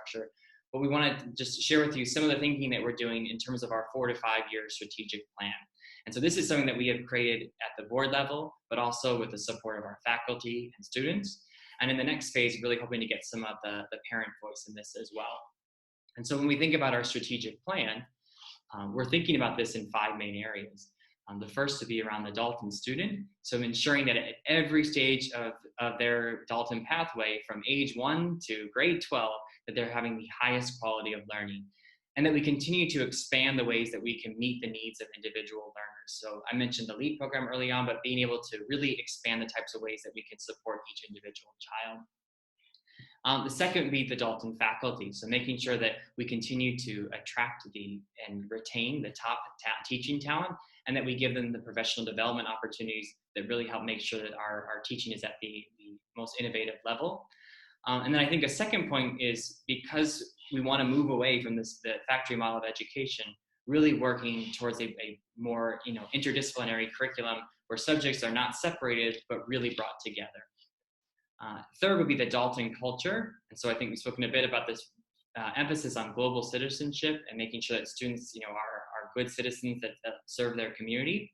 infrastructure. But we want to just share with you some of the thinking that we're doing in terms of our 4 to 5 year strategic plan. And so this is something that we have created at the board level, but also with the support of our faculty and students. And in the next phase, really hoping to get some of the parent voice in this as well. And so when we think about our strategic plan, we're thinking about this in 5 main areas. The first to be around the Dalton student, so ensuring that at every stage of their Dalton pathway, from age 1 to grade 12, that they're having the highest quality of learning, and that we continue to expand the ways that we can meet the needs of individual learners. So I mentioned the LEAD program early on, but being able to really expand the types of ways that we can support each individual child. The second would be the Dalton faculty. So making sure that we continue to attract and retain the top teaching talent, and that we give them the professional development opportunities that really help make sure that our teaching is at the most innovative level. And then I think a second point is, because we want to move away from the factory model of education, really working towards a more interdisciplinary curriculum where subjects are not separated, but really brought together. Third would be the Dalton culture. And so I think we've spoken a bit about this emphasis on global citizenship and making sure that students are good citizens that serve their community.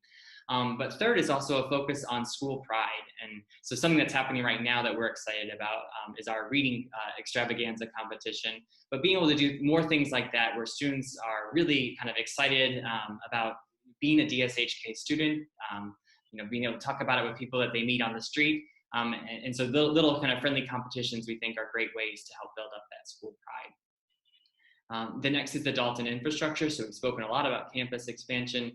But third is also a focus on school pride. And so something that's happening right now that we're excited about is our reading extravaganza competition. But being able to do more things like that, where students are really kind of excited about being a DSHK student, being able to talk about it with people that they meet on the street. And so the little kind of friendly competitions we think are great ways to help build up that school pride. The next is the Dalton infrastructure. So we've spoken a lot about campus expansion,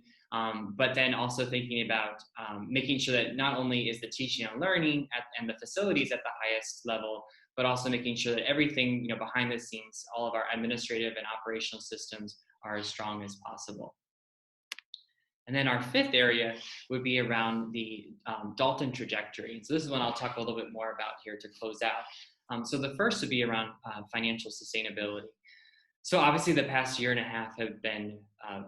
but then also thinking about making sure that not only is the teaching and learning and the facilities at the highest level, but also making sure that everything behind the scenes, all of our administrative and operational systems, are as strong as possible. And then our fifth area would be around the Dalton Trajectory. So this is one I'll talk a little bit more about here to close out. So the first would be around financial sustainability. So obviously the past year and a half have been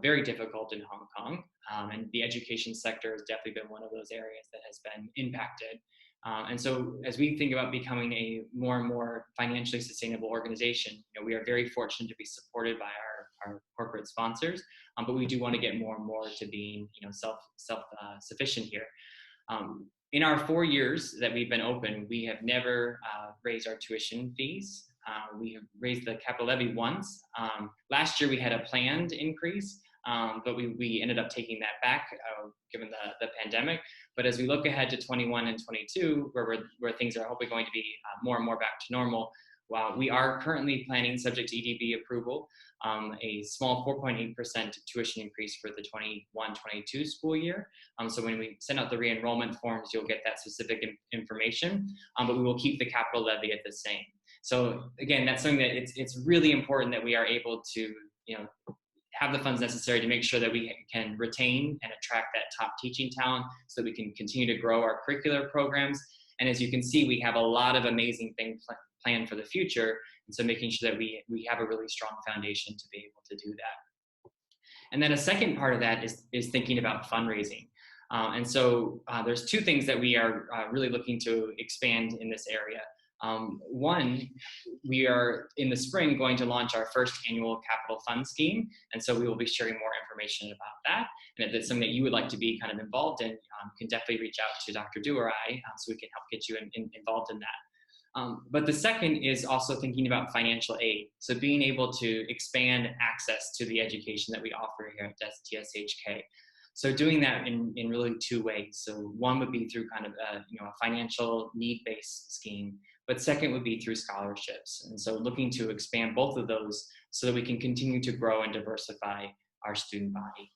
very difficult in Hong Kong, and the education sector has definitely been one of those areas that has been impacted. And so as we think about becoming a more and more financially sustainable organization, we are very fortunate to be supported by our corporate sponsors, but we do want to get more and more to being self-sufficient here. In our 4 years that we've been open, we have never raised our tuition fees. We have raised the capital levy once. Last year we had a planned increase, but we ended up taking that back given the pandemic. But as we look ahead to 21 and 22, where things are hopefully going to be more and more back to normal, we are currently planning, subject to EDB approval, a small 4.8% tuition increase for the 21-22 school year. So when we send out the re-enrollment forms, you'll get that specific information, but we will keep the capital levy at the same. So again, that's something that it's really important that we are able to have the funds necessary to make sure that we can retain and attract that top teaching talent, so that we can continue to grow our curricular programs. And as you can see, we have a lot of amazing things planned for the future. And so making sure that we have a really strong foundation to be able to do that. And then a second part of that is thinking about fundraising. And so there's 2 things that we are really looking to expand in this area. One, we are in the spring going to launch our first annual capital fund scheme. And so we will be sharing more information about that. And if it's something that you would like to be kind of involved in, you can definitely reach out to Dr. Du or I, so we can help get you involved in that. But the second is also thinking about financial aid. So being able to expand access to the education that we offer here at DSHK. So doing that in really 2 ways. So one would be through kind of a financial need-based scheme, but second would be through scholarships. And so looking to expand both of those so that we can continue to grow and diversify our student body.